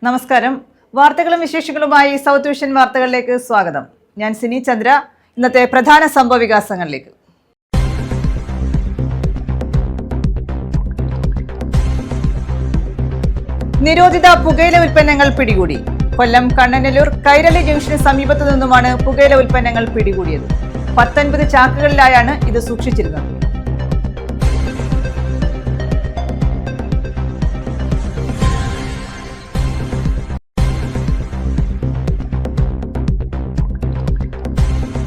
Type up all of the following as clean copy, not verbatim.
നമസ്കാരം. വാർത്തകളും വിശേഷങ്ങളുമായി സൗത്ത് വിഷൻ വാർത്തകളിലേക്ക് സ്വാഗതം. ഞാൻ സിനി ചന്ദ്ര. ഇന്നത്തെ പ്രധാന സംഭവ വികാസങ്ങളിലേക്ക്. നിരോധിത പുകയില ഉൽപ്പന്നങ്ങൾ പിടികൂടി. കൊല്ലം കണ്ണനല്ലൂർ കൈരളി ജംഗ്ഷന് സമീപത്തു നിന്നുമാണ് പുകയില ഉൽപ്പന്നങ്ങൾ പിടികൂടിയത്. 19 ചാക്കുകളിലായാണ് ഇത് സൂക്ഷിച്ചിരുന്നത്.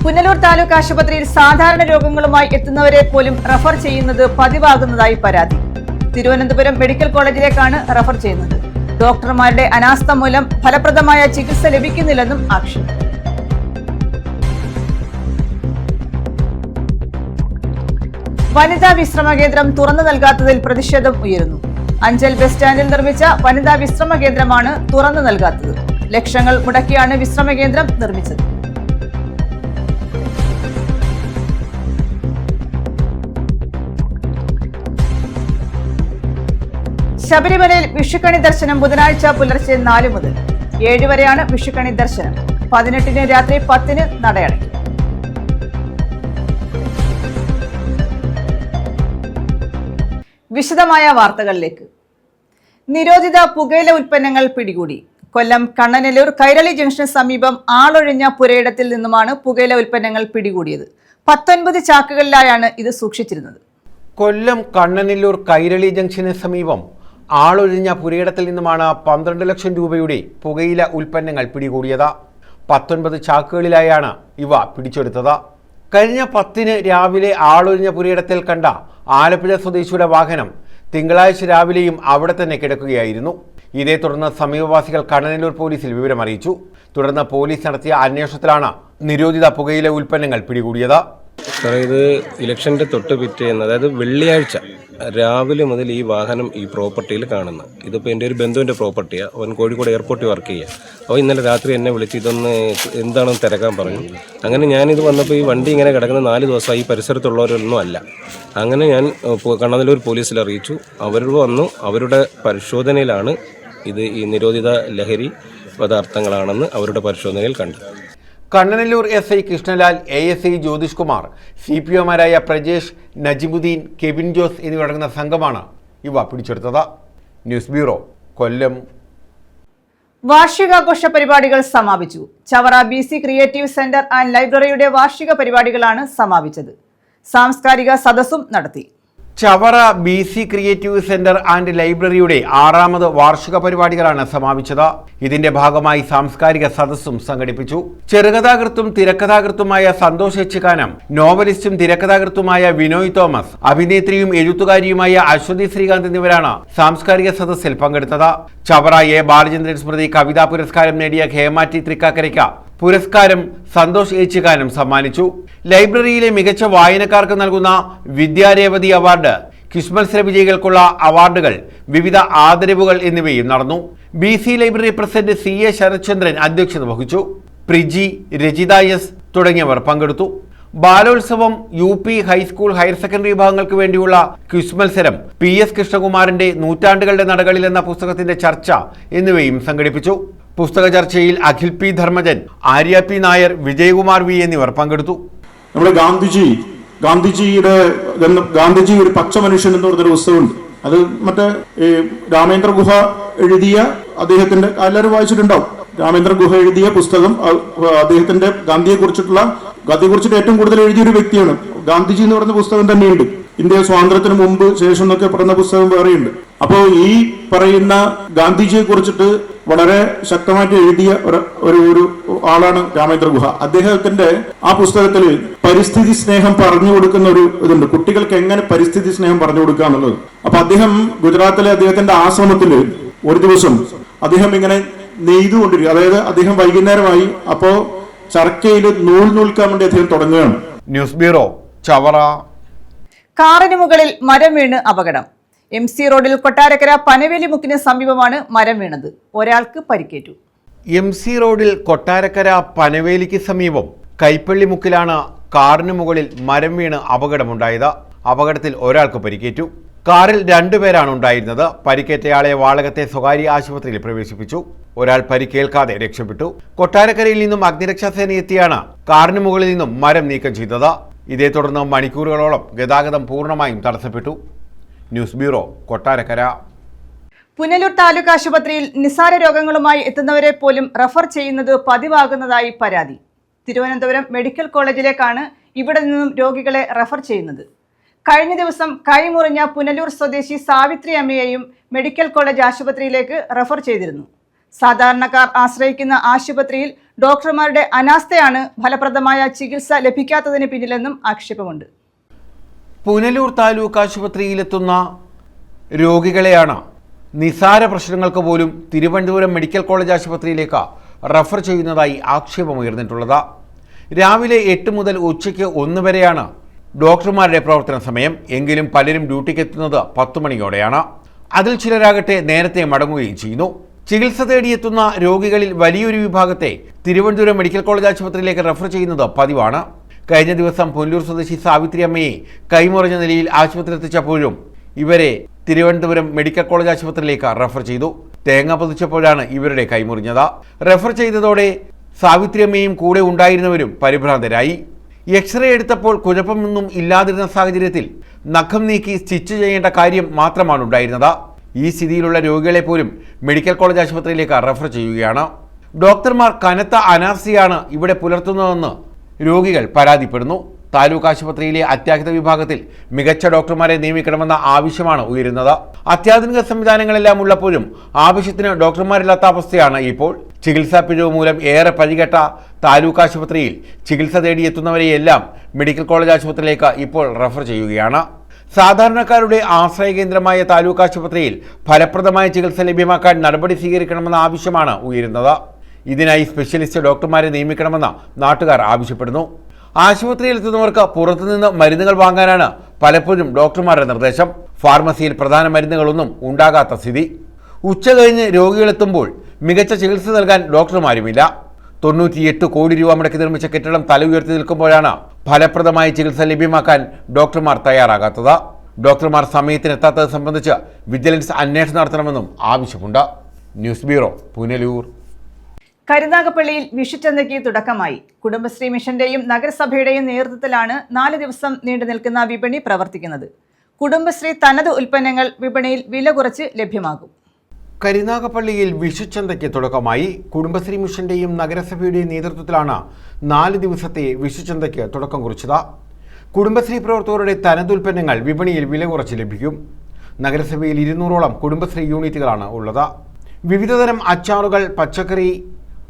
പുനലൂർ താലൂക്ക് ആശുപത്രിയിൽ സാധാരണ രോഗങ്ങളുമായി എത്തുന്നവരെ പോലും റഫർ ചെയ്യുന്നത് പതിവാകുന്നതായി പരാതി. തിരുവനന്തപുരം മെഡിക്കൽ കോളേജിലേക്കാണ് റഫർ ചെയ്യുന്നത്. ഡോക്ടർമാരുടെ അനാസ്ഥ മൂലം ഫലപ്രദമായ ചികിത്സ ലഭിക്കുന്നില്ലെന്നും ആക്ഷേപം. വനിതാ വിശ്രമ കേന്ദ്രം തുറന്നു നൽകാത്തതിൽ പ്രതിഷേധം ഉയരുന്നു. അഞ്ചൽ ബസ് സ്റ്റാൻഡിൽ നിർമ്മിച്ച വനിതാ വിശ്രമ കേന്ദ്രമാണ് തുറന്നു നൽകാത്തത്. ലക്ഷങ്ങൾ മുടക്കിയാണ് വിശ്രമ കേന്ദ്രം നിർമ്മിച്ചത്. ശബരിമലയിൽ വിഷുക്കണി ദർശനം ബുധനാഴ്ച പുലർച്ചെ 4 മുതൽ 7 വരെയാണ് വിഷുക്കണി ദർശനം. 18-ന് രാത്രി 10-ന് നടയടയ്ക്കും. വിശദമായ വാർത്തകളിലേക്ക്. നിരോധിത പുകയില ഉൽപ്പന്നങ്ങൾ പിടികൂടി. കൊല്ലം കണ്ണനല്ലൂർ കൈരളി ജംഗ്ഷന് സമീപം ആളൊഴിഞ്ഞ പുരയിടത്തിൽ നിന്നുമാണ് പുകയില ഉൽപ്പന്നങ്ങൾ പിടികൂടിയത്. 19 ചാക്കുകളിലായാണ് ഇത് സൂക്ഷിച്ചിരുന്നത്. കൊല്ലം കണ്ണനല്ലൂർ കൈരളി ജംഗ്ഷന് സമീപം ആളൊഴിഞ്ഞ പുരയിടത്തിൽ നിന്നുമാണ് 12 ലക്ഷം രൂപയുടെ പുകയില ഉൽപ്പന്നങ്ങൾ പിടികൂടിയത്. 19 ചാക്കുകളിലായാണ് ഇവ പിടിച്ചെടുത്തത്. കഴിഞ്ഞ 10-ന് രാവിലെ ആളൊഴിഞ്ഞ പുരയിടത്തിൽ കണ്ട ആലപ്പുഴ സ്വദേശിയുടെ വാഹനം തിങ്കളാഴ്ച രാവിലെയും അവിടെ തന്നെ കിടക്കുകയായിരുന്നു. ഇതേ തുടർന്ന് സമീപവാസികൾ കണ്ണനല്ലൂർ പോലീസിൽ വിവരമറിയിച്ചു. തുടർന്ന് പോലീസ് നടത്തിയ അന്വേഷണത്തിലാണ് നിരോധിത പുകയില ഉൽപ്പന്നങ്ങൾ പിടികൂടിയത്. ഇത് ഇലക്ഷൻ്റെ തൊട്ട് പിറ്റേന്ന്, അതായത് വെള്ളിയാഴ്ച രാവിലെ മുതൽ ഈ വാഹനം ഈ പ്രോപ്പർട്ടിയിൽ കാണുന്നു. ഇതിപ്പോൾ എൻ്റെ ഒരു ബന്ധുവിൻ്റെ പ്രോപ്പർട്ടിയാണ്. അവൻ കോഴിക്കോട് എയർപോർട്ടിൽ വർക്ക് ചെയ്യുക. അപ്പോൾ ഇന്നലെ രാത്രി എന്നെ വിളിച്ച് ഇതൊന്ന് എന്താണെന്ന് തിരക്കാൻ പറഞ്ഞു. അങ്ങനെ ഞാനിത് വന്നപ്പോൾ ഈ വണ്ടി ഇങ്ങനെ കിടക്കുന്ന 4 ദിവസമായി. ഈ പരിസരത്തുള്ളവരൊന്നും അല്ല. അങ്ങനെ ഞാൻ കണ്ണനല്ലൂർ പോലീസിൽ അറിയിച്ചു. അവർ വന്നു. അവരുടെ പരിശോധനയിലാണ് ഇത് ഈ നിരോധിത ലഹരി പദാർത്ഥങ്ങളാണെന്ന് അവരുടെ പരിശോധനയിൽ കണ്ടു. കണ്ണനല്ലൂർ SI കൃഷ്ണലാൽ, ASI ജ്യോതിഷ് കുമാർ, CPOമാരായ പ്രജേഷ്, നജിമുദ്ദീൻ, കെവിൻ ജോസ് എന്നിവരടങ്ങുന്ന സംഘമാണ് ഇവ പിടിച്ചെടുത്തത്. ന്യൂസ് ബ്യൂറോ, കൊല്ലം. വാർഷികാഘോഷ പരിപാടികൾ സമാപിച്ചു. Chavara BC creative centre and ലൈബ്രറിയുടെ വാർഷിക പരിപാടികളാണ് സമാപിച്ചത്. സാംസ്കാരിക സദസ്സും നടത്തി. Chavara BC creative centre and ലൈബ്രറിയുടെ 6ാമത് വാർഷിക പരിപാടികളാണ് സമാപിച്ചത്. ഇതിന്റെ ഭാഗമായി സാംസ്കാരിക സദസ്സും സംഘടിപ്പിച്ചു. ചെറുകഥാകൃത്തും തിരക്കഥാകൃത്തുമായ സന്തോഷ് എച്ചുകാനം, നോവലിസ്റ്റും തിരക്കഥാകൃത്തുമായ വിനോയ് തോമസ്, അഭിനേത്രിയും എഴുത്തുകാരിയുമായ അശ്വതി ശ്രീകാന്ത് എന്നിവരാണ് സാംസ്കാരിക സദസ്സിൽ പങ്കെടുത്തത്. ചവറ A ബാലചന്ദ്രൻ സ്മൃതി കവിതാ പുരസ്കാരം നേടിയ ഹേമാറ്റി തൃക്കാക്കരയ്ക്ക് പുരസ്കാരം സന്തോഷ് ഏച്ചുകാനം സമ്മാനിച്ചു. ലൈബ്രറിയിലെ മികച്ച വായനക്കാർക്ക് നൽകുന്ന വിദ്യാരേവതി അവാർഡ്, ക്വിസ് മത്സര വിജയികൾക്കുള്ള അവാർഡുകൾ, വിവിധ ആദരവുകൾ എന്നിവയും നടന്നു. BC library president CA Sarathchandran അധ്യക്ഷത വഹിച്ചു. പ്രിജി, രജിത S തുടങ്ങിയവർ പങ്കെടുത്തു. ബാലോത്സവം, UP ഹൈസ്കൂൾ, ഹയർ സെക്കൻഡറി വിഭാഗങ്ങൾക്ക് വേണ്ടിയുള്ള ക്വിസ് മത്സരം, PS കൃഷ്ണകുമാറിന്റെ നൂറ്റാണ്ടുകളുടെ നടകളിൽ എന്ന പുസ്തകത്തിന്റെ ചർച്ച എന്നിവയും സംഘടിപ്പിച്ചു. പുസ്തക ചർച്ചയിൽ Akhil P Dharmajan, Arya P Nair, Vijayakumar V എന്നിവർ പങ്കെടുത്തു. നമ്മുടെ ഗാന്ധിജി ഒരു പച്ച മനുഷ്യൻ എന്ന് പറഞ്ഞൊരു പുസ്തകമുണ്ട്. അത് മറ്റേ രാമേന്ദ്ര ഗുഹ എഴുതിയ അദ്ദേഹത്തിന്റെ, എല്ലാവരും വായിച്ചിട്ടുണ്ടാവും. രാമേന്ദ്ര ഗുഹ എഴുതിയ പുസ്തകം അദ്ദേഹത്തിന്റെ ഗാന്ധിയെക്കുറിച്ചിട്ട് ഏറ്റവും കൂടുതൽ എഴുതിയൊരു വ്യക്തിയാണ്. ഗാന്ധിജി എന്ന് പറയുന്ന പുസ്തകം തന്നെയുണ്ട്. ഇന്ത്യ സ്വാതന്ത്ര്യത്തിന് മുമ്പ് ശേഷം എന്നൊക്കെ പറയുന്ന പുസ്തകം വേറെയുണ്ട്. അപ്പോൾ ഈ പറയുന്ന ഗാന്ധിജിയെ കുറിച്ചിട്ട് വളരെ ശക്തമായിട്ട് എഴുതിയ ഒരു ആളാണ് രാമേന്ദ്ര ഗുഹ. അദ്ദേഹത്തിന്റെ ആ പുസ്തകത്തിൽ പരിസ്ഥിതി സ്നേഹം പറഞ്ഞു കൊടുക്കുന്ന ഒരു ഇതുണ്ട്. കുട്ടികൾക്ക് എങ്ങനെ പരിസ്ഥിതി സ്നേഹം പറഞ്ഞു കൊടുക്കുക എന്നുള്ളത്. അപ്പൊ അദ്ദേഹം ഗുജറാത്തിലെ അദ്ദേഹത്തിന്റെ ആശ്രമത്തിൽ ഒരു ദിവസം അദ്ദേഹം ഇങ്ങനെ നെയ്തുകൊണ്ടിരിക്കും. അതായത് അദ്ദേഹം വൈകുന്നേരമായി, അപ്പോ ചർക്കയിൽ നൂൽക്കാൻ വേണ്ടി അദ്ദേഹം തുടങ്ങുകയാണ്. News bureau, Chavara. കാറിന് മുകളിൽ മരം വീണ് അപകടം. MC റോഡിൽ കൊട്ടാരക്കര പനവേലി മുക്കിന് സമീപമാണ് മരം വീണത്. ഒരാൾക്ക് പരിക്കേറ്റു. MC റോഡിൽ കൊട്ടാരക്കര പനവേലിക്ക് സമീപം കൈപ്പള്ളി മുക്കിലാണ് കാറിന് മുകളിൽ മരം വീണ് അപകടമുണ്ടായത്. അപകടത്തിൽ ഒരാൾക്ക് പരിക്കേറ്റു. കാറിൽ 2 പേരാണ് ഉണ്ടായിരുന്നത്. പരിക്കേറ്റയാളെ വാളകത്തെ സ്വകാര്യ ആശുപത്രിയിൽ പ്രവേശിപ്പിച്ചു. ഒരാൾ പരിക്കേൽക്കാതെ രക്ഷപ്പെട്ടു. കൊട്ടാരക്കരയിൽ നിന്നും അഗ്നിരക്ഷാസേന എത്തിയാണ് കാറിന് മുകളിൽ നിന്നും മരം നീക്കം ചെയ്തത്. ഇതേ തുടർന്ന് മണിക്കൂറുകളോളം ഗതാഗതം പൂർണ്ണമായും തടസ്സപ്പെട്ടു. News bureau, Kottarakkara. പുനലൂർ താലൂക്ക് ആശുപത്രിയിൽ നിസ്സാര രോഗങ്ങളുമായി എത്തുന്നവരെ പോലും റഫർ ചെയ്യുന്നത് പതിവാകുന്നതായി പരാതി. തിരുവനന്തപുരം മെഡിക്കൽ കോളേജിലേക്കാണ് ഇവിടെ നിന്നും രോഗികളെ റഫർ ചെയ്യുന്നത്. കഴിഞ്ഞ ദിവസം കൈമുറിഞ്ഞ പുനലൂർ സ്വദേശി സാവിത്രി അമ്മയെയും മെഡിക്കൽ കോളേജ് ആശുപത്രിയിലേക്ക് റഫർ ചെയ്തിരുന്നു. സാധാരണക്കാർ ആശ്രയിക്കുന്ന ആശുപത്രിയിൽ ഡോക്ടർമാരുടെ അനാസ്ഥയാണ് ഫലപ്രദമായ ചികിത്സ ലഭിക്കാത്തതിന് പിന്നിലെന്നും ആക്ഷേപമുണ്ട്. പുനലൂർ താലൂക്ക് ആശുപത്രിയിലെത്തുന്ന രോഗികളെയാണ് നിസാര പ്രശ്നങ്ങൾക്ക് പോലും തിരുവനന്തപുരം മെഡിക്കൽ കോളേജ് ആശുപത്രിയിലേക്ക് റഫർ ചെയ്യുന്നതായി ആക്ഷേപമുയർന്നിട്ടുള്ളത്. രാവിലെ 8 മുതൽ ഉച്ചയ്ക്ക് 1 വരെയാണ് ഡോക്ടർമാരുടെ പ്രവർത്തന സമയം. എങ്കിലും പലരും ഡ്യൂട്ടിക്ക് എത്തുന്നത് 10 മണിയോടെയാണ്. അതിൽ ചിലരാകട്ടെ നേരത്തെ മടങ്ങുകയും ചെയ്യുന്നു. ചികിത്സ തേടിയെത്തുന്ന രോഗികളിൽ വലിയൊരു വിഭാഗത്തെ തിരുവനന്തപുരം മെഡിക്കൽ കോളേജ് ആശുപത്രിയിലേക്ക് റഫർ ചെയ്യുന്നത് പതിവാണ്. കഴിഞ്ഞ ദിവസം പുനലൂർ സ്വദേശി സാവിത്രി അമ്മയെ കൈമുറിഞ്ഞ നിലയിൽ ആശുപത്രിയിൽ എത്തിച്ചപ്പോഴും ഇവരെ തിരുവനന്തപുരം മെഡിക്കൽ കോളേജ് ആശുപത്രിയിലേക്ക് റഫർ ചെയ്തു. തേങ്ങ പൊതിച്ചപ്പോഴാണ് ഇവരുടെ കൈമുറിഞ്ഞത്. റഫർ ചെയ്തതോടെ സാവിത്രി അമ്മയും കൂടെ ഉണ്ടായിരുന്നവരും പരിഭ്രാന്തരായി. എക്സ്റേ എടുത്തപ്പോൾ കുഴപ്പമൊന്നും ഇല്ലാതിരുന്ന സാഹചര്യത്തിൽ നഖം നീക്കി സ്റ്റിച്ച് ചെയ്യേണ്ട കാര്യം മാത്രമാണ് ഉണ്ടായിരുന്നത്. ഈ സ്ഥിതിയിലുള്ള രോഗികളെ പോലും മെഡിക്കൽ കോളേജ് ആശുപത്രിയിലേക്ക് റഫർ ചെയ്യുകയാണ്. ഡോക്ടർമാർ കനത്ത അനാസ്ഥയാണ് ഇവിടെ പുലർത്തുന്നതെന്ന് രോഗികൾ പരാതിപ്പെടുന്നു. താലൂക്ക് ആശുപത്രിയിലെ അത്യാഹിത വിഭാഗത്തിൽ മികച്ച ഡോക്ടർമാരെ നിയമിക്കണമെന്ന ആവശ്യമാണ് ഉയരുന്നത്. അത്യാധുനിക സംവിധാനങ്ങളെല്ലാം ഉള്ളപ്പോഴും ആവശ്യത്തിന് ഡോക്ടർമാരില്ലാത്ത അവസ്ഥയാണ് ഇപ്പോൾ. ചികിത്സാ പിഴവ് മൂലം ഏറെ പരികെട്ട താലൂക്ക് ആശുപത്രിയിൽ ചികിത്സ തേടിയെത്തുന്നവരെയെല്ലാം മെഡിക്കൽ കോളേജ് ആശുപത്രിയിലേക്ക് ഇപ്പോൾ റഫർ ചെയ്യുകയാണ്. സാധാരണക്കാരുടെ ആശ്രയ കേന്ദ്രമായ താലൂക്ക് ആശുപത്രിയിൽ ഫലപ്രദമായ ചികിത്സ ലഭ്യമാക്കാൻ നടപടി സ്വീകരിക്കണമെന്ന ആവശ്യമാണ് ഉയരുന്നത്. ഇതിനായി സ്പെഷ്യലിസ്റ്റ് ഡോക്ടർമാരെ നിയമിക്കണമെന്ന് നാട്ടുകാർ ആവശ്യപ്പെടുന്നു. ആശുപത്രിയിൽ എത്തുന്നവർക്ക് പുറത്തുനിന്ന് മരുന്നുകൾ വാങ്ങാനാണ് പലപ്പോഴും ഡോക്ടർമാരുടെ നിർദ്ദേശം. ഫാർമസിയിൽ പ്രധാന മരുന്നുകളൊന്നും ഉണ്ടാകാത്ത സ്ഥിതി. ഉച്ച കഴിഞ്ഞ് രോഗികളെത്തുമ്പോൾ മികച്ച ചികിത്സ നൽകാൻ ഡോക്ടർമാരുമില്ല. 98 കോടി രൂപ മുടക്കി നിർമ്മിച്ച കെട്ടിടം തല ഉയർത്തി നിൽക്കുമ്പോഴാണ് ഫലപ്രദമായ ചികിത്സ ലഭ്യമാക്കാൻ ഡോക്ടർമാർ തയ്യാറാകാത്തത്. ഡോക്ടർമാർ സമയത്തിനെത്താത്തത് സംബന്ധിച്ച് വിജിലൻസ് അന്വേഷണം നടത്തണമെന്നും ആവശ്യമുണ്ട്. News bureau, Punalur. കരുനാഗപ്പള്ളിയിൽ വിഷുചന്തയ്ക്ക് തുടക്കമായി. കുടുംബശ്രീ മിഷന്റെയും നഗരസഭയുടെയും നേതൃത്വത്തിലാണ് 4 ദിവസം നീണ്ടു നിൽക്കുന്ന വിപണി പ്രവർത്തിക്കുന്നത്. കുടുംബശ്രീ തനത് ഉൽപ്പന്നങ്ങൾ വിപണിയിൽ വില കുറച്ച് ലഭ്യമാകും. കരുനാഗപ്പള്ളിയിൽ വിഷുചന്തയ്ക്ക് തുടക്കമായി. കുടുംബശ്രീ മിഷന്റെയും നഗരസഭയുടെയും നേതൃത്വത്തിലാണ് 4 ദിവസത്തെ വിഷുചന്തയ്ക്ക് തുടക്കം കുറിച്ചത്. കുടുംബശ്രീ പ്രവർത്തകരുടെ തനതുൽപ്പന്നങ്ങൾ വിപണിയിൽ വില കുറച്ച് ലഭിക്കും. നഗരസഭയിൽ 200ഓളം കുടുംബശ്രീ യൂണിറ്റുകളാണ് ഉള്ളത്. വിവിധതരം അച്ചാറുകൾ, പച്ചക്കറി,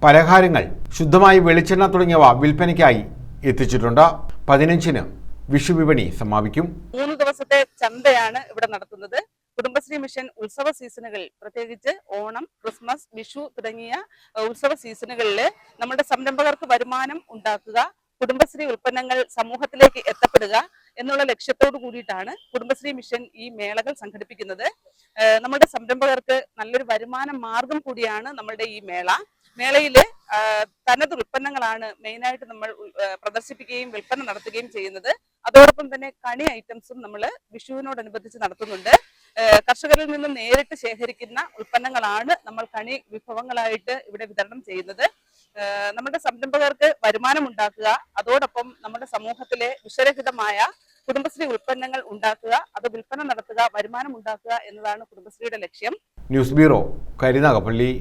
പലഹാരങ്ങൾ, ശുദ്ധമായ വെളിച്ചെണ്ണ തുടങ്ങിയവ വിൽപ്പനയ്ക്കായി എത്തിച്ചിട്ടുണ്ട്. 15-ന് വിഷു വിപണി സമാപിക്കും. 3 ദിവസത്തെ ചന്തയാണ് ഇവിടെ നടത്തുന്നത്. കുടുംബശ്രീ മിഷൻ ഉത്സവ സീസണുകളിൽ, പ്രത്യേകിച്ച് ഓണം, ക്രിസ്മസ്, വിഷു തുടങ്ങിയ ഉത്സവ സീസണുകളിൽ നമ്മുടെ സംരംഭകർക്ക് വരുമാനം ഉണ്ടാക്കുക, കുടുംബശ്രീ ഉൽപ്പന്നങ്ങൾ സമൂഹത്തിലേക്ക് എത്തപ്പെടുക എന്നുള്ള ലക്ഷ്യത്തോടു കൂടിയിട്ടാണ് കുടുംബശ്രീ മിഷൻ ഈ മേളകൾ സംഘടിപ്പിക്കുന്നത്. നമ്മുടെ സംരംഭകർക്ക് നല്ലൊരു വരുമാന മാർഗം കൂടിയാണ് നമ്മളുടെ ഈ മേളയില് തനത് ഉൽപ്പന്നങ്ങളാണ് മെയിനായിട്ട് നമ്മൾ പ്രദർശിപ്പിക്കുകയും വിൽപ്പന നടത്തുകയും ചെയ്യുന്നത്. അതോടൊപ്പം തന്നെ കണി ഐറ്റംസും നമ്മൾ വിഷുവിനോടനുബന്ധിച്ച് നടത്തുന്നുണ്ട്. കർഷകരിൽ നിന്നും നേരിട്ട് ശേഖരിക്കുന്ന ഉൽപ്പന്നങ്ങളാണ് നമ്മൾ കണി വിഭവങ്ങളായിട്ട് ഇവിടെ വിതരണം ചെയ്യുന്നത്. നമ്മുടെ സംരംഭകർക്ക് വരുമാനം ഉണ്ടാക്കുക, അതോടൊപ്പം നമ്മുടെ സമൂഹത്തിലെ വിഷരഹിതമായ കുടുംബശ്രീ ഉൽപ്പന്നങ്ങൾ ഉണ്ടാക്കുക, അത് വിൽപ്പന നടത്തുക, വരുമാനം ഉണ്ടാക്കുക എന്നതാണ് കുടുംബശ്രീയുടെ ലക്ഷ്യം. News bureau, Karunagappally.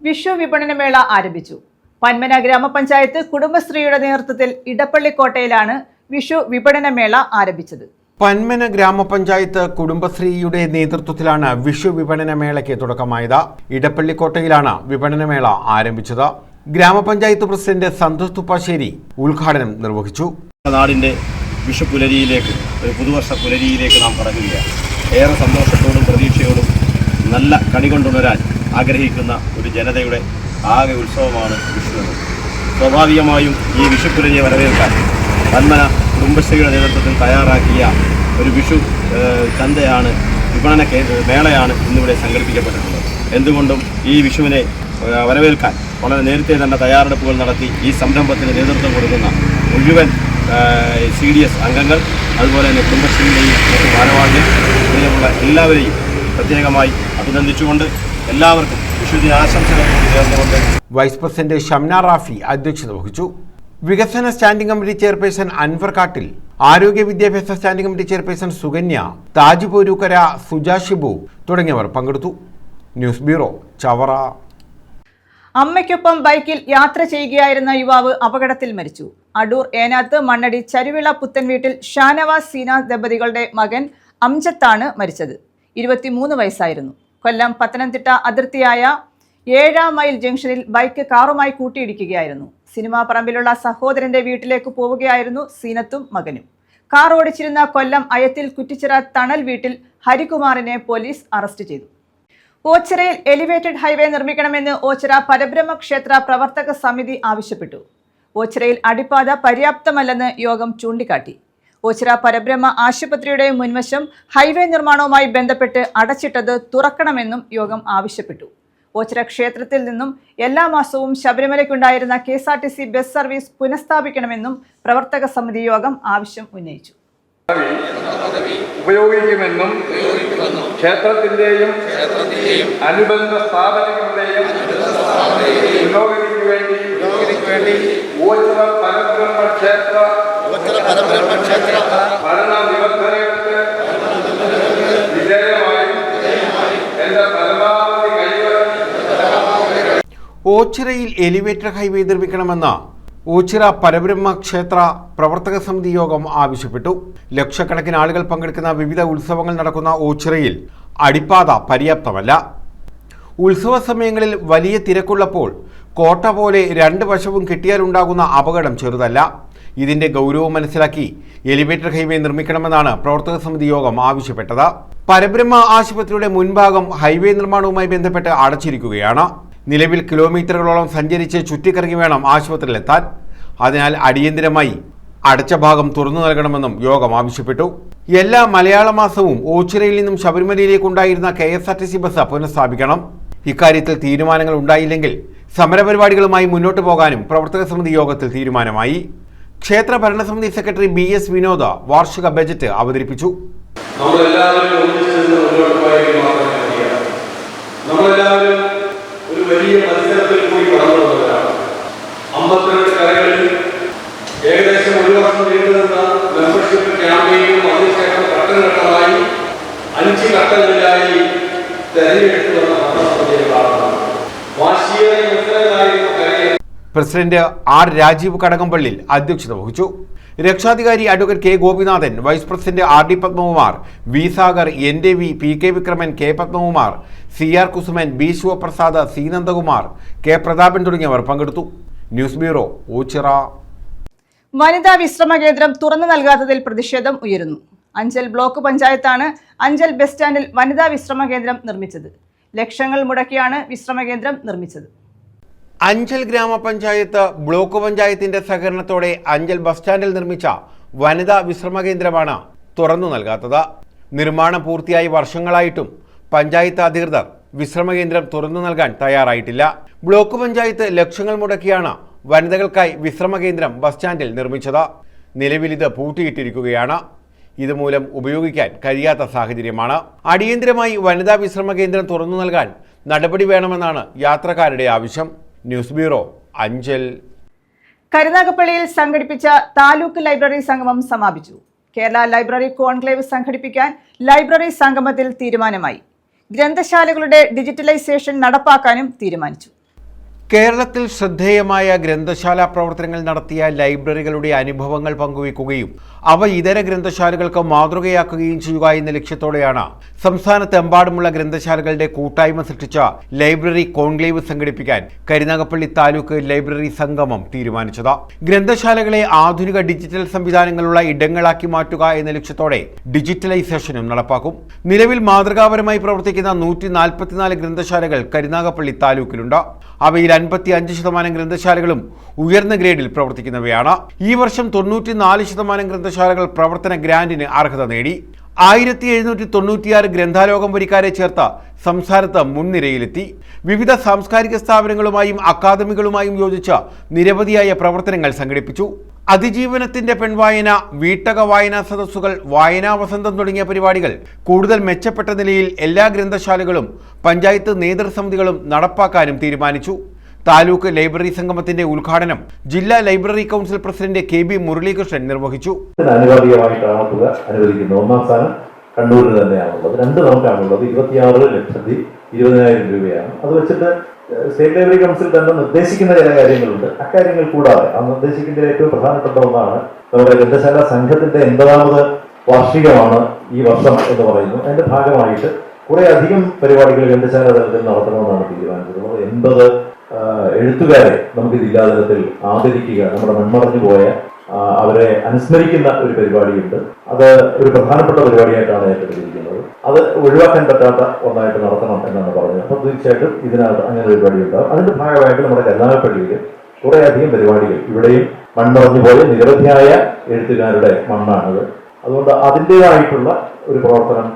വിഷു വിപണനമേള ആരംഭിച്ചു. പന്മന ഗ്രാമപഞ്ചായത്ത് കുടുംബശ്രീയുടെ നേതൃത്വത്തിൽ ഇടപ്പള്ളിക്കോട്ടയിലാണ് വിഷു വിപണനമേള ആരംഭിച്ചത്. പന്മന ഗ്രാമപഞ്ചായത്ത് കുടുംബശ്രീയുടെ നേതൃത്വത്തിലാണ് വിഷു വിപണനമേളയ്ക്ക് തുടക്കമായത്. ഇടപ്പള്ളിക്കോട്ടയിലാണ് വിപണനമേള ആരംഭിച്ചത്. ഗ്രാമപഞ്ചായത്ത് പ്രസിഡന്റ് സന്തോഷ് തുപ്പാശ്ശേരി ഉദ്ഘാടനം നിർവഹിച്ചു. നാടിൻ്റെ വിഷു പുലരിയിലേക്ക്, ഒരു പുതുവർഷ പുലരിയിലേക്ക് നാം കടക്കുകയാണ്. ഏറെ സന്തോഷത്തോടും പ്രതീക്ഷയോടും നല്ല കണി കൊണ്ടുവരാൻ ആഗ്രഹിക്കുന്ന ഒരു ജനതയുടെ ആകെ ഉത്സവമാണ് വിഷു എന്നത്. സ്വാഭാവികമായും ഈ വിഷു പുലരിയെ വരവേൽക്കാൻ പന്മന കുടുംബശ്രീയുടെ നേതൃത്വത്തിൽ തയ്യാറാക്കിയ ഒരു വിഷു ചന്തയാണ്, വിപണന മേളയാണ് ഇന്നിവിടെ സംഘടിപ്പിക്കപ്പെട്ടിട്ടുള്ളത്. എന്തുകൊണ്ടും ഈ വിഷുവിനെ വരവേൽക്കാൻ വളരെ നേരത്തെ തന്നെ തയ്യാറെടുപ്പുകൾ നടത്തി ഈ സംരംഭത്തിന് നേതൃത്വം കൊടുക്കുന്ന മുഴുവൻ CDS അംഗങ്ങൾ, അതുപോലെ തന്നെ കുടുംബശ്രീയുടെയും മറ്റു ഭാരവാഹികൾ, എല്ലാവരെയും പ്രത്യേകമായി അഭിനന്ദിച്ചുകൊണ്ട് എല്ലാവർക്കും വിഷുദിനാശംസകൾ നേർന്നുകൊണ്ട് വൈസ് പ്രസിഡന്റ് ഷംന റാഫി അധ്യക്ഷത വഹിച്ചു. വികസന സ്റ്റാൻഡിംഗ് കമ്മിറ്റി ചെയർപേഴ്സൺ അൻവർ കാട്ടിൽ, ആരോഗ്യ വിദ്യാഭ്യാസ standing committee chairperson Sukanya, Taj Porookkara, Suja Shibu തുടങ്ങിയവർ പങ്കെടുത്തു. News bureau, Chavara. അമ്മയ്ക്കൊപ്പം ബൈക്കിൽ യാത്ര ചെയ്യുകയായിരുന്ന യുവാവ് അപകടത്തിൽ മരിച്ചു. അടൂർ ഏനാത്ത് മണ്ണടി ചരുവിള പുത്തൻ വീട്ടിൽ ഷാനവാസ് സീന ദമ്പതികളുടെ മകൻ അംജത്താണ് മരിച്ചത്. 23 വയസ്സായിരുന്നു. കൊല്ലം പത്തനംതിട്ട അതിർത്തിയായ 7 മൈൽ ജംഗ്ഷനിൽ ബൈക്ക് കാറുമായി കൂട്ടിയിടിക്കുകയായിരുന്നു. സിനിമാ പറമ്പിലുള്ള സഹോദരന്റെ വീട്ടിലേക്ക് പോവുകയായിരുന്നു സീനത്തും മകനും. കാർ ഓടിച്ചിരുന്ന കൊല്ലം അയത്തിൽ കുറ്റിച്ചിറ തണൽ വീട്ടിൽ ഹരികുമാറിനെ പോലീസ് അറസ്റ്റ് ചെയ്തു. ഓച്ചിറയിൽ എലിവേറ്റഡ് ഹൈവേ നിർമ്മിക്കണമെന്ന് ഓച്ചിറ പരബ്രഹ്മ ക്ഷേത്ര പ്രവർത്തക സമിതി ആവശ്യപ്പെട്ടു. ഓച്ചിറയിൽ അടിപ്പാത പര്യാപ്തമല്ലെന്ന് യോഗം ചൂണ്ടിക്കാട്ടി. ഓച്ചിറ പരബ്രഹ്മ ആശുപത്രിയുടെ മുൻവശം ഹൈവേ നിർമ്മാണവുമായി ബന്ധപ്പെട്ട് അടച്ചിട്ടത് തുറക്കണമെന്നും യോഗം ആവശ്യപ്പെട്ടു. ഓച്ചിറ ക്ഷേത്രത്തിൽ നിന്നും എല്ലാ മാസവും ശബരിമലയ്ക്കുണ്ടായിരുന്ന KSRTC ബസ് സർവീസ് പുനഃസ്ഥാപിക്കണമെന്നും പ്രവർത്തക സമിതി യോഗം ആവശ്യം ഉന്നയിച്ചു. ഉപയോഗിക്കുമെന്നും ക്ഷേത്രത്തിന്റെയും അനുബന്ധ സ്ഥാപനങ്ങളുടെയും പുരോഗതിക്ക് വേണ്ടി ഓച്ചിറ പരബ്രഹ്മ ക്ഷേത്ര ഭരണ നിബന്ധനകൾക്ക് വിധേയമായും എന്റെ പരമാവധി ഓച്ചിറയിൽ എലിവേറ്റർ ഹൈവേ നിർമ്മിക്കണമെന്ന ഓച്ചിറ പരബ്രഹ്മ ക്ഷേത്ര പ്രവർത്തക സമിതി യോഗം ആവശ്യപ്പെട്ടു. ലക്ഷക്കണക്കിന് ആളുകൾ പങ്കെടുക്കുന്ന വിവിധ ഉത്സവങ്ങൾ നടക്കുന്ന ഓച്ചിറയിൽ അടിപ്പാത പര്യാപ്തമല്ല. ഉത്സവ സമയങ്ങളിൽ വലിയ തിരക്കുള്ളപ്പോൾ കോട്ട പോലെ 2 വശവും കെട്ടിയാലുണ്ടാകുന്ന അപകടം ചെറുതല്ല. ഇതിന്റെ ഗൗരവം മനസ്സിലാക്കി എലിവേറ്റർ ഹൈവേ നിർമ്മിക്കണമെന്നാണ് പ്രവർത്തക സമിതി യോഗം ആവശ്യപ്പെട്ടത്. പരബ്രഹ്മ ആശുപത്രിയുടെ മുൻഭാഗം ഹൈവേ നിർമ്മാണവുമായി ബന്ധപ്പെട്ട് അടച്ചിരിക്കുകയാണ്. നിലവിൽ കിലോമീറ്ററുകളോളം സഞ്ചരിച്ച് ചുറ്റിക്കറങ്ങി വേണം ആശുപത്രിയിലെത്താൻ. അതിനാൽ അടിയന്തരമായി അടച്ച ഭാഗം തുറന്നു നൽകണമെന്നും യോഗം ആവശ്യപ്പെട്ടു. എല്ലാ മലയാള മാസവും ഓച്ചിറയിൽ നിന്നും ശബരിമലയിലേക്കുണ്ടായിരുന്ന KSRTC ബസ് പുനഃസ്ഥാപിക്കണം. ഇക്കാര്യത്തിൽ തീരുമാനങ്ങൾ ഉണ്ടായില്ലെങ്കിൽ സമരപരിപാടികളുമായി മുന്നോട്ട് പോകാനും പ്രവർത്തക സമിതി യോഗത്തിൽ തീരുമാനമായി. ക്ഷേത്ര ഭരണസമിതി സെക്രട്ടറി BS വിനോദ് വാർഷിക ബജറ്റ് അവതരിപ്പിച്ചു. ഒരു വലിയ മത്സരത്തിൽ കൂടി കടന്നു വന്നവരാണ്. 52 കരകളിൽ ഏകദേശം 1 വർഷം നീണ്ടുനിന്ന മെമ്പർഷിപ്പ് ക്യാമ്പയിനും അതിനുശേഷം ഘട്ടഘട്ടമായി 5 ഘട്ടങ്ങളിലായി തെരഞ്ഞെടുത്തു വന്ന ഭരണസമിതികളാണ്. വാശിയേറിയ മത്സരങ്ങളായിരുന്നു കരയിൽ. പ്രസിഡന്റ് R രാജീവ് കടകംപള്ളിൽ അധ്യക്ഷത വഹിച്ചു. രക്ഷാധികാരി advocate K Gopinathan, vice president RD Padmakumar, V Sagar, NDV, PK Vikraman, K Padmakumar, CR Kusuman, B Sivaprasad, C Nandakumar, K Prathapan തുടങ്ങിയവർ പങ്കെടുത്തു. News bureau, Ochira. വനിതാ വിശ്രമ കേന്ദ്രം തുറന്നു നൽകാത്തതിൽ പ്രതിഷേധം ഉയരുന്നു. അഞ്ചൽ ബ്ലോക്ക് പഞ്ചായത്താണ് അഞ്ചൽ ബസ് സ്റ്റാൻഡിൽ വനിതാ വിശ്രമ കേന്ദ്രം നിർമ്മിച്ചത്. ലക്ഷങ്ങൾ മുടക്കിയാണ് വിശ്രമ കേന്ദ്രം നിർമ്മിച്ചത്. അഞ്ചൽ ഗ്രാമപഞ്ചായത്ത് ബ്ലോക്ക് പഞ്ചായത്തിന്റെ സഹകരണത്തോടെ അഞ്ചൽ ബസ് സ്റ്റാൻഡിൽ നിർമ്മിച്ച വനിതാ വിശ്രമ കേന്ദ്രമാണ് തുറന്നു നൽകാത്തത്. നിർമ്മാണം പൂർത്തിയായി വർഷങ്ങളായിട്ടും പഞ്ചായത്ത് അധികൃതർ വിശ്രമ കേന്ദ്രം തുറന്നു നൽകാൻ തയ്യാറായിട്ടില്ല. ബ്ലോക്ക് പഞ്ചായത്ത് ലക്ഷങ്ങൾ മുടക്കിയാണ് വനിതകൾക്കായി വിശ്രമ കേന്ദ്രം ബസ് സ്റ്റാൻഡിൽ നിർമ്മിച്ചത്. നിലവിൽ ഇത് പൂട്ടിയിട്ടിരിക്കുകയാണ്. ഇതുമൂലം ഉപയോഗിക്കാൻ കഴിയാത്ത സാഹചര്യമാണ്. അടിയന്തരമായി വനിതാ വിശ്രമ കേന്ദ്രം തുറന്നു നൽകാൻ നടപടി വേണമെന്നാണ് യാത്രക്കാരുടെ ആവശ്യം. News bureau, Anchal. കരുനാഗപ്പള്ളിയിൽ സംഘടിപ്പിച്ച താലൂക്ക് ലൈബ്രറി സംഗമം സമാപിച്ചു. കേരള ലൈബ്രറി കോൺക്ലേവ് സംഘടിപ്പിക്കാൻ ലൈബ്രറി സംഗമത്തിൽ തീരുമാനമായി. ഗ്രന്ഥശാലകളുടെ ഡിജിറ്റലൈസേഷൻ നടപ്പാക്കാനും തീരുമാനിച്ചു. കേരളത്തിൽ ശ്രദ്ധേയമായ ഗ്രന്ഥശാല പ്രവർത്തനങ്ങൾ നടത്തിയ ലൈബ്രറികളുടെ അനുഭവങ്ങൾ പങ്കുവയ്ക്കുകയും അവ ഇതര ഗ്രന്ഥശാലകൾക്ക് മാതൃകയാക്കുകയും ചെയ്യുക എന്ന ലക്ഷ്യത്തോടെയാണ് സംസ്ഥാനത്തെമ്പാടുമുള്ള ഗ്രന്ഥശാലകളുടെ കൂട്ടായ്മ സൃഷ്ടിച്ച ലൈബ്രറി കോൺക്ലേവ് സംഘടിപ്പിക്കാൻ കരുനാഗപ്പള്ളി താലൂക്ക് ലൈബ്രറി സംഗമം തീരുമാനിച്ചത്. ഗ്രന്ഥശാലകളെ ആധുനിക ഡിജിറ്റൽ സംവിധാനങ്ങളുള്ള ഇടങ്ങളാക്കി മാറ്റുക എന്ന ലക്ഷ്യത്തോടെ ഡിജിറ്റലൈസേഷനും നടപ്പാക്കും. നിലവിൽ മാതൃകാപരമായി പ്രവർത്തിക്കുന്ന 144 ഗ്രന്ഥശാലകൾ കരുനാഗപ്പള്ളി താലൂക്കിലുണ്ട്. അവയിൽ 55% ഗ്രന്ഥശാലകളും ഉയർന്ന ഗ്രേഡിൽ പ്രവർത്തിക്കുന്നവയാണ്. ഈ വർഷം 94% ഗ്രന്ഥശാലകൾ പ്രവർത്തന ഗ്രാന്റിന് അർഹത നേടി. 1796 ഗ്രന്ഥാലോകം വരിക്കാരെ ചേർത്ത് സംസ്ഥാനത്ത് മുൻനിരയിലെത്തി. വിവിധ സാംസ്കാരിക സ്ഥാപനങ്ങളുമായും അക്കാദമികളുമായും യോജിച്ച് നിരവധിയായ പ്രവർത്തനങ്ങൾ സംഘടിപ്പിച്ചു. അതിജീവനത്തിന്റെ പെൺവായന, വീട്ടക വായനാ സദസ്സുകൾ, വായനാ വസന്തം തുടങ്ങിയ പരിപാടികൾ കൂടുതൽ മെച്ചപ്പെട്ട നിലയിൽ എല്ലാ ഗ്രന്ഥശാലകളും പഞ്ചായത്ത് നേതൃസമിതികളും നടപ്പാക്കാനും തീരുമാനിച്ചു. താലൂക്ക് ലൈബ്രറി സംഗമത്തിന്റെ ഉദ്ഘാടനം ജില്ലാ library council president KB Muralikrishnan നിർവഹിച്ചു. അനുവാദികമായിട്ടാണ് തുക അനുവദിക്കുന്നത്. ഒന്നാം സ്ഥാനം കണ്ണൂരിൽ തന്നെയാണുള്ളത്. 2 നമുക്കാണുള്ളത്. 26,20,000 രൂപയാണ്. അത് വെച്ചിട്ട് സ്റ്റേറ്റ് ലൈബ്രറി കൗൺസിൽ തന്നെ നിർദ്ദേശിക്കുന്ന ചില കാര്യങ്ങളുണ്ട്. അക്കാര്യങ്ങൾ കൂടാതെ ആ നിർദ്ദേശിക്കുന്ന ഏറ്റവും പ്രധാനപ്പെട്ട ഒന്നാണ് നമ്മുടെ ഗ്രന്ഥശാല സംഘത്തിന്റെ 80ാമത് വാർഷികമാണ് ഈ വർഷം എന്ന് പറയുന്നു. അതിന്റെ ഭാഗമായിട്ട് കുറെ അധികം പരിപാടികൾ ഗ്രന്ഥശാല തലത്തിൽ നടത്തണമെന്നാണ് തീരുമാനിച്ചിട്ടുള്ളത്. 80 എഴുത്തുകാരെ നമുക്ക് ജില്ലാ തലത്തിൽ ആദരിക്കുക, നമ്മുടെ മൺമറഞ്ഞു പോയ അവരെ അനുസ്മരിക്കുന്ന ഒരു പരിപാടിയുണ്ട്. അത് ഒരു പ്രധാനപ്പെട്ട പരിപാടിയായിട്ടാണ് ഏറ്റെടുത്തിരിക്കുന്നത്. അത് ഒഴിവാക്കാൻ പറ്റാത്ത ഒന്നായിട്ട് നടത്തണം എന്നാണ് പറഞ്ഞത്. അപ്പോൾ തീർച്ചയായിട്ടും ഇതിനകത്ത് അങ്ങനെ ഒരു പരിപാടി ഉണ്ടാകും. അതിന്റെ ഭാഗമായിട്ട് നമ്മുടെ കരുനാഗപ്പള്ളിയിൽ കുറെ അധികം പരിപാടികൾ, ഇവിടെയും മൺമറഞ്ഞു പോയ നിരവധിയായ എഴുത്തുകാരുടെ മണ്ണാണത്. അതുകൊണ്ട് അതിൻ്റെതായിട്ടുള്ള ഒരു പ്രവർത്തനം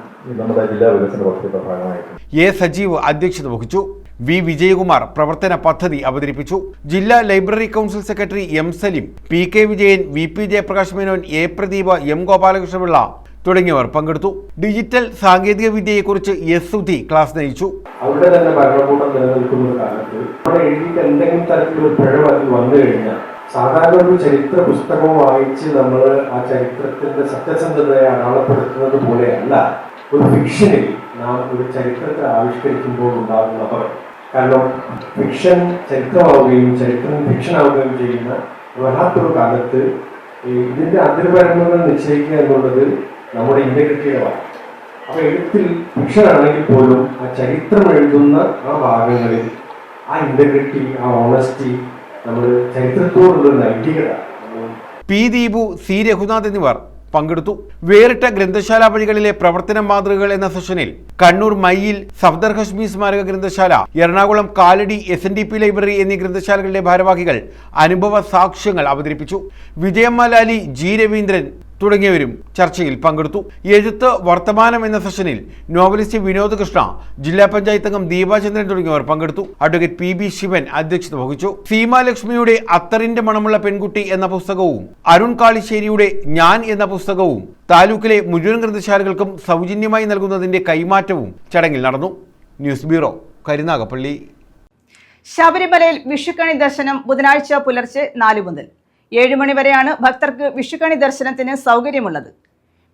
നമ്മുടെ ജില്ലാ വികസന പദ്ധതിയുടെ ഭാഗമായിട്ട് A. സജീവ് അധ്യക്ഷത വഹിച്ചു. V. വിജയകുമാർ പ്രവർത്തന പദ്ധതി അവതരിപ്പിച്ചു. ജില്ലാ library council secretary M. Salim, PK Vijayan, VP Jayaprakash Menon, A. Pradeep, M. Gopalakrishnapillai തുടങ്ങിയവർ പങ്കെടുത്തു. ഡിജിറ്റൽ സാങ്കേതിക വിദ്യയെക്കുറിച്ച് S. സുധി ക്ലാസ് നയിച്ചു. അവിടെ തന്നെ ഭരണകൂടം നിലനിൽക്കുന്ന കാലത്ത് അവിടെ എഴുതിയിട്ട് എന്തെങ്കിലും തരത്തിലൊരു പിഴവ് അതിൽ വന്നു കഴിഞ്ഞാൽ സാധാരണ ഒരു ചരിത്ര പുസ്തകം വായിച്ച് നമ്മൾ ആ ചരിത്രത്തിന്റെ സത്യസന്ധതയെ അടയാളപ്പെടുത്തുന്നത് പോലെയല്ല ഒരു ഫിക്ഷനിൽ നാം ഒരു ചരിത്രത്തെ ആവിഷ്കരിക്കുമ്പോൾ ഉണ്ടാകുന്ന അപകടം. കാരണം ഫിക്ഷൻ ചരിത്രമാവുകയും ചരിത്രം ഫിക്ഷൻ ആവുകയും ചെയ്യുന്ന വല്ലാത്തൊരു കാലത്ത് ഇതിന്റെ അതിർവരമ്പുകൾ നിശ്ചയിക്കുക എന്നുള്ളത് നമ്മുടെ ഇന്റഗ്രിറ്റിയാണ്. അപ്പൊ എഴുത്തിൽ ഫിക്ഷൻ ആണെങ്കിൽ പോലും ആ ചരിത്രം എഴുതുന്ന ആ ഭാഗങ്ങളിൽ ആ ഇന്റഗ്രിറ്റി, ആ ഓണസ്റ്റി, നമ്മൾ ചരിത്രത്തോടുള്ള നൈതികത. P. ദീപു, C. രഘുനാഥ് എന്നിവർ പങ്കെടുത്തു. വേറിട്ട ഗ്രന്ഥശാല വഴികളിലെ പ്രവർത്തന മാതൃകകൾ എന്ന സെഷനിൽ കണ്ണൂർ മയ്യിൽ സഫ്ദർ ഹഷ്മി സ്മാരക ഗ്രന്ഥശാല, എറണാകുളം കാലടി SNDP ലൈബ്രറി എന്നീ ഗ്രന്ഥശാലകളുടെ ഭാരവാഹികൾ അനുഭവ സാക്ഷ്യങ്ങൾ അവതരിപ്പിച്ചു. വിജയമ്മ ലാലി, G. രവീന്ദ്രൻ തുടങ്ങിയവരും ചർച്ചയിൽ പങ്കെടുത്തു. എഴുത്ത് വർത്തമാനം എന്ന സെഷനിൽ നോവലിസ്റ്റ് വിനോദ് കൃഷ്ണ, ജില്ലാ പഞ്ചായത്ത് അംഗം ദീപാചന്ദ്രൻ തുടങ്ങിയവർ പങ്കെടുത്തു. അഡ്വക്കേറ്റ് PB ശിവൻ അധ്യക്ഷത വഹിച്ചു. സീമാലക്ഷ്മിയുടെ അത്തറിന്റെ മണമുള്ള പെൺകുട്ടി എന്ന പുസ്തകവും അരുൺ കാളിശ്ശേരിയുടെ ഞാൻ എന്ന പുസ്തകവും താലൂക്കിലെ മുഴുവൻ ഗ്രന്ഥശാലകൾക്കും സൗജന്യമായി നൽകുന്നതിന്റെ കൈമാറ്റവും ചടങ്ങിൽ നടന്നു. News bureau, Karunagappally. ശബരിമലയിൽ വിഷുക്കണി ദർശനം ബുധനാഴ്ച പുലർച്ചെ 4 മുതൽ 7 മണി വരെയാണ് ഭക്തർക്ക് വിഷുക്കണി ദർശനത്തിന് സൗകര്യമുള്ളത്.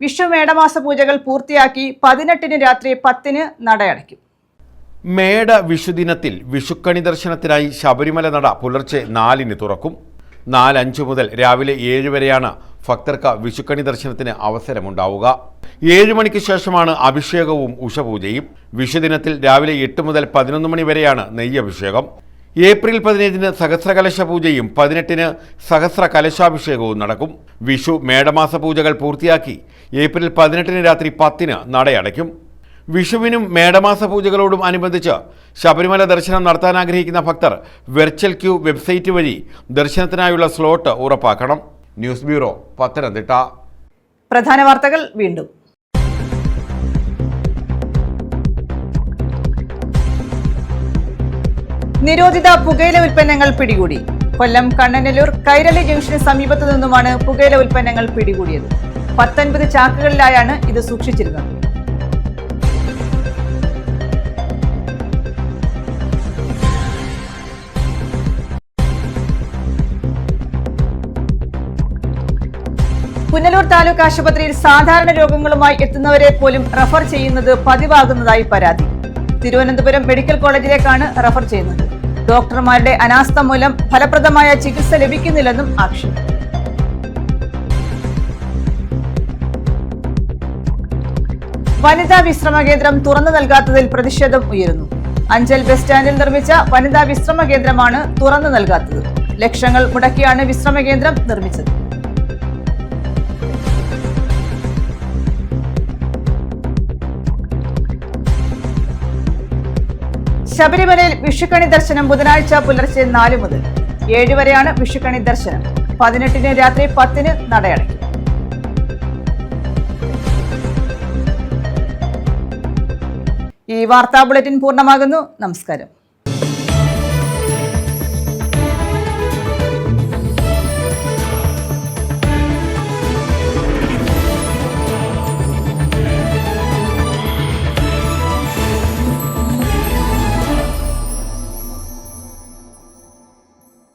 വിഷു മേടമാസ പൂജകൾ പൂർത്തിയാക്കി 18-ന് രാത്രി 10-ന് നടയടയ്ക്കും. മേട വിഷുദിനത്തിൽ വിഷുക്കണി ദർശനത്തിനായി ശബരിമല നട പുലർച്ചെ 4-ന് തുറക്കും. 4:05 മുതൽ രാവിലെ 7 വരെയാണ് ഭക്തർക്ക് വിഷുക്കണി ദർശനത്തിന് അവസരമുണ്ടാവുക. 7 മണിക്ക് ശേഷമാണ് അഭിഷേകവും ഉഷപൂജയും. വിഷുദിനത്തിൽ രാവിലെ 8 മുതൽ 11 മണി വരെയാണ് നെയ്യഭിഷേകം. ഏപ്രിൽ 17-ന് സഹസ്രകലശ പൂജയും 18-ന് സഹസ്ര കലശാഭിഷേകവും നടക്കും. വിഷു മേടമാസ പൂജകൾ പൂർത്തിയാക്കി ഏപ്രിൽ 18-ന് രാത്രി 10-ന് നടയടയ്ക്കും. വിഷുവിനും മേടമാസ പൂജകളോടും അനുബന്ധിച്ച് ശബരിമല ദർശനം നടത്താൻ ആഗ്രഹിക്കുന്ന ഭക്തർ വെർച്വൽ ക്യൂ വെബ്സൈറ്റ് വഴി ദർശനത്തിനായുള്ള സ്ലോട്ട് ഉറപ്പാക്കണം. News bureau, Pathanamthitta. പ്രധാന വാർത്തകൾ വീണ്ടും. നിരോധിത പുകയില ഉൽപ്പന്നങ്ങൾ പിടികൂടി. കൊല്ലം കണ്ണനല്ലൂർ കൈരളി ജംഗ്ഷന് സമീപത്തു നിന്നുമാണ് പുകയില ഉൽപ്പന്നങ്ങൾ പിടികൂടിയത്. 19 ചാക്കുകളിലായാണ് ഇത് സൂക്ഷിച്ചിരുന്നത്. പുനലൂർ താലൂക്ക് ആശുപത്രിയിൽ സാധാരണ രോഗങ്ങളുമായി എത്തുന്നവരെ പോലും റഫർ ചെയ്യുന്നത് പതിവാകുന്നതായി പരാതി. തിരുവനന്തപുരം മെഡിക്കൽ കോളേജിലേക്കാണ് റഫർ ചെയ്യുന്നത്. ഡോക്ടർമാരുടെ അനാസ്ഥ മൂലം ഫലപ്രദമായ ചികിത്സ ലഭിക്കുന്നില്ലെന്നും ആക്ഷേപം. വനിതാ വിശ്രമ കേന്ദ്രം തുറന്നു നൽകാത്തതിൽ പ്രതിഷേധം ഉയരുന്നു. അഞ്ചൽ ബസ് സ്റ്റാൻഡിൽ നിർമ്മിച്ച വനിതാ വിശ്രമ കേന്ദ്രമാണ് തുറന്നു നൽകാത്തത്. ലക്ഷങ്ങൾ മുടക്കിയാണ് വിശ്രമ കേന്ദ്രം നിർമ്മിച്ചത്. ശബരിമലയിൽ വിഷുക്കണി ദർശനം ബുധനാഴ്ച പുലർച്ചെ 4 മുതൽ 7 വരെയാണ് വിഷുക്കണി ദർശനം. 18-ന് രാത്രി 10-ന് നടയടയ്ക്കും. ഈ വാർത്താ ബുള്ളറ്റിൻ പൂർണ്ണമാകുന്നു. നമസ്കാരം.